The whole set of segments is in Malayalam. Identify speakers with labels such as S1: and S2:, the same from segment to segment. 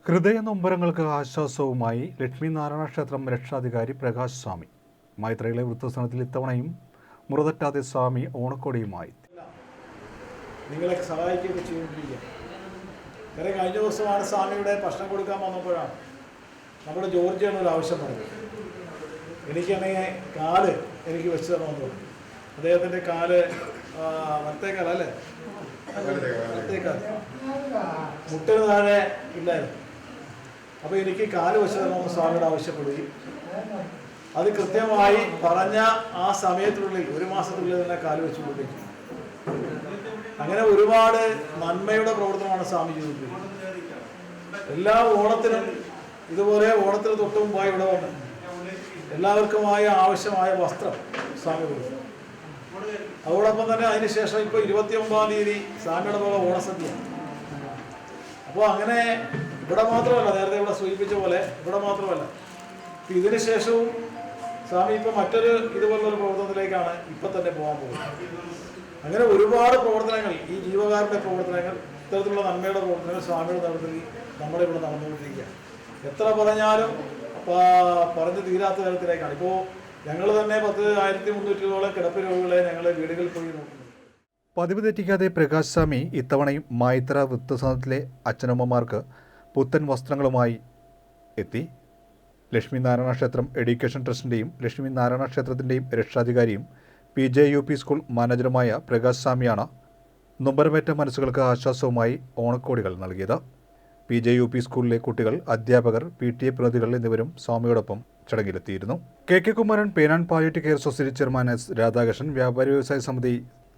S1: ഹൃദയനൊമ്പരങ്ങൾക്ക് ആശ്വാസവുമായി ലക്ഷ്മിനാരായണ ക്ഷേത്രം രക്ഷാധികാരി പ്രകാശ് സ്വാമി. മൈത്രയിലെ വൃദ്ധസനത്തിൽ ഇത്തവണയും മുറതെറ്റാതെ സ്വാമി ഓണക്കോടിയുമായി.
S2: നിങ്ങളെ സഹായിക്കുകയൊക്കെ ചെയ്തുകൊണ്ടിരിക്കുക. കഴിഞ്ഞ ദിവസമാണ് സ്വാമിയുടെ ഭക്ഷണം കൊടുക്കാൻ വന്നപ്പോഴാണ് നമ്മുടെ ജോർജിയാണ് ഒരു ആവശ്യം പറഞ്ഞത്. എനിക്കാണെങ്കിൽ കാല് എനിക്ക് വെച്ച് തരണമെന്ന് പറഞ്ഞു. അദ്ദേഹത്തിൻ്റെ കാല് വലത്തേക്കാലല്ലേ, വലത്തേക്കാൽ മുട്ടിന് താഴെ ഇല്ലായിരുന്നു. അപ്പോൾ എനിക്ക് കാല് വെച്ച് തരണമെന്ന് സ്വാമിയോട് ആവശ്യപ്പെടുകയും അത് കൃത്യമായി പറഞ്ഞ ആ സമയത്തിനുള്ളിൽ 1 മാസത്തിനുള്ളിൽ തന്നെ കാല് വെച്ച് കൊണ്ടിരിക്കും. അങ്ങനെ ഒരുപാട് നന്മയുടെ പ്രവർത്തനമാണ് സ്വാമി ചെയ്തിട്ടുള്ളത്. എല്ലാ ഓണത്തിനും ഇതുപോലെ ഓണത്തിന് തൊട്ട് മുമ്പായി ഇവിടെ വന്ന് എല്ലാവർക്കുമായ ആവശ്യമായ വസ്ത്രം സ്വാമി കൊടുക്കും. അതോടൊപ്പം തന്നെ അതിനുശേഷം ഇപ്പോൾ 29-ാം തീയതി സ്വാമിയുടെ പോലെ ഓണസദ്യ. അപ്പോൾ അങ്ങനെ ഇവിടെ മാത്രമല്ല, നേരത്തെ ഇവിടെ സൂചിപ്പിച്ച പോലെ ഇവിടെ മാത്രമല്ല, ഇതിന് ശേഷവും സ്വാമി ഇപ്പോൾ മറ്റൊരു ഇതുപോലൊരു പ്രവർത്തനത്തിലേക്കാണ് ഇപ്പം തന്നെ പോകാൻ പോകുന്നത്. അങ്ങനെ ഒരുപാട് പ്രവർത്തനങ്ങൾ, ഈ ജീവകാരുടെ പ്രവർത്തനങ്ങൾ, ഇത്തരത്തിലുള്ള നന്മയുടെ പ്രവർത്തനങ്ങൾ സ്വാമിയുടെ നേതൃത്വത്തിൽ നമ്മുടെ ഇവിടെ നടന്നുകൊണ്ടിരിക്കുക. എത്ര പറഞ്ഞാലും പറഞ്ഞു തീരാത്ത തരത്തിലേക്കാണ്. ഇപ്പോൾ ഞങ്ങൾ തന്നെ 10,300 കിടപ്പ് രോഗികളെ ഞങ്ങളെ വീടുകളിൽ പോയി നോക്കുന്നു.
S1: പതിവ് തെറ്റിക്കാതെ പ്രകാശ് സ്വാമി ഇത്തവണയും മൈത്ര വൃദ്ധസനത്തിലെ അച്ഛനമ്മമാർക്ക് പുത്തൻ വസ്ത്രങ്ങളുമായി എത്തി. ലക്ഷ്മിനാരായണ ക്ഷേത്രം എഡ്യൂക്കേഷൻ ട്രസ്റ്റിൻ്റെയും ലക്ഷ്മിനാരായണ ക്ഷേത്രത്തിൻ്റെയും രക്ഷാധികാരിയും PJUP സ്കൂൾ മാനേജറുമായ പ്രകാശ് സ്വാമിയാണ് നൊമ്പരമേറ്റ മനസ്സുകൾക്ക് ആശ്വാസവുമായി ഓണക്കോടികൾ നൽകിയത്. PJUP സ്കൂളിലെ കുട്ടികൾ, അധ്യാപകർ, PTA പ്രതിനിധികൾ എന്നിവരും സ്വാമിയോടൊപ്പം ചടങ്ങിലെത്തിയിരുന്നു. KK കുമാരൻ, പേനാൻ palliative care society chairman S Radhakrishnan, വ്യാപാരി വ്യവസായ സമിതി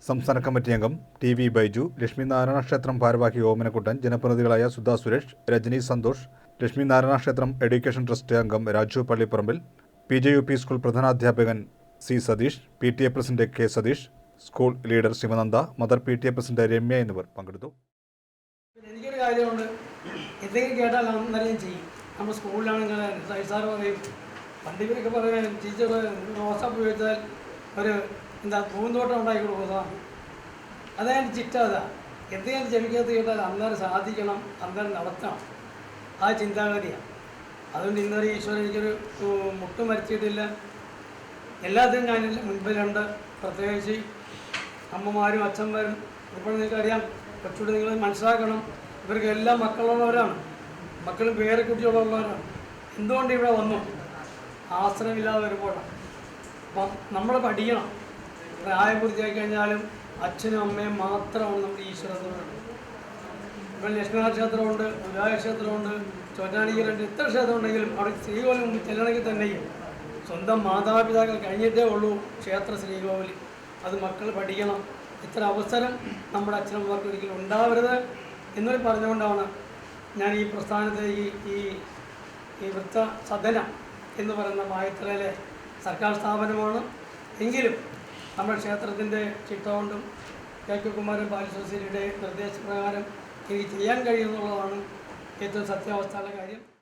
S1: സംസ്ഥാന കമ്മിറ്റി അംഗം TV ബൈജു, ലക്ഷ്മിനാരായണ ക്ഷേത്രം ഭാരവാഹി ഓമനക്കുട്ടൻ, ജനപ്രതിനിധികളായ സുധാ സുരേഷ്, രജനി സന്തോഷ്, ലക്ഷ്മിനാരായണ ക്ഷേത്രം എഡ്യൂക്കേഷൻ ട്രസ്റ്റ് അംഗം രാജു പള്ളിപ്പറമ്പിൽ, PJUP സ്കൂൾ പ്രധാനാധ്യാപകൻ C Satheesh, PTA president K Satheesh, school leader Sivananda, mother PTA president Ramya എന്നിവർ പങ്കെടുത്തു.
S3: എനിക്കൊരു കാര്യമുണ്ട്, എന്തെങ്കിലും കേട്ടാൽ അന്നേരം ചെയ്യും. നമ്മുടെ സ്കൂളിലാണെങ്കിൽ സാർ പറയും, പണ്ടിവരൊക്കെ പറയാൻ ടീച്ചർ റോസാപ്പ് ചോദിച്ചാൽ ഒരു പൂന്തോട്ടം ഉണ്ടാക്കി കൊടുക്കുന്നതാണ്. അതാണ് ചിറ്റാത. എന്തെങ്കിലും ജമിക്കകത്ത് കേട്ടാൽ അന്നേരം സാധിക്കണം, അന്നേരം നടത്തണം. ആ ചിന്താഗതിയാണ്. അതുകൊണ്ട് ഇന്നൊരു ഈശ്വരൻ എനിക്കൊരു മുട്ട് മരിച്ചിട്ടില്ല. എല്ലാത്തിനും ഞാൻ മുൻപിലുണ്ട്. പ്രത്യേകിച്ച് അമ്മമാരും അച്ഛന്മാരും. ഇപ്പോൾ നിങ്ങൾക്കറിയാം, കുറച്ചുകൂടി നിങ്ങൾ മനസ്സിലാക്കണം, ഇവർക്ക് എല്ലാ മക്കളുള്ളവരാണ്, മക്കളും വേറെ കുട്ടികളുള്ളവരാണ്. എന്തുകൊണ്ട് ഇവിടെ വന്നു? ആശ്രയമില്ലാതെ വരുമ്പോഴാണ്. അപ്പം നമ്മൾ പഠിക്കണം. പ്രായം പൂർത്തിയാക്കി കഴിഞ്ഞാലും അച്ഛനും അമ്മയും മാത്രമാണ് നമ്മുടെ ഈശ്വരൻ. ഇപ്പോൾ ലക്ഷ്മിനാഥ ക്ഷേത്രമുണ്ട്, ഗുരുവായൂർ ക്ഷേത്രമുണ്ട്, ചോറ്റാനിക്കലുണ്ട്. എത്ര ക്ഷേത്രം ഉണ്ടെങ്കിലും അവിടെ ശ്രീകോവിൽ മുമ്പ് ചെല്ലണമെങ്കിൽ തന്നെയും സ്വന്തം മാതാപിതാക്കൾ കഴിഞ്ഞിട്ടേ ഉള്ളൂ ക്ഷേത്ര ശ്രീകോവിൽ. അത് മക്കൾ പഠിക്കണം. ഇത്ര അവസരം നമ്മുടെ അച്ഛനമ്മമാർക്ക് ഒരിക്കലും ഉണ്ടാവരുത് എന്നൊരു പറഞ്ഞുകൊണ്ടാണ് ഞാൻ ഈ പ്രസ്ഥാനത്തേക്ക് ഈ വൃത്ത സദനം എന്ന് പറയുന്ന മൈത്രയിലെ സർക്കാർ സ്ഥാപനമാണ്. എങ്കിലും നമ്മുടെ ക്ഷേത്രത്തിൻ്റെ ചിട്ട കൊണ്ടും KK കുമാരൻ ബാല സൊസൈറ്റിയുടെ നിർദ്ദേശപ്രകാരം എനിക്ക് ചെയ്യാൻ കഴിയുമെന്നുള്ളതാണ് ഏറ്റവും സത്യാവസ്ഥയുടെ കാര്യം.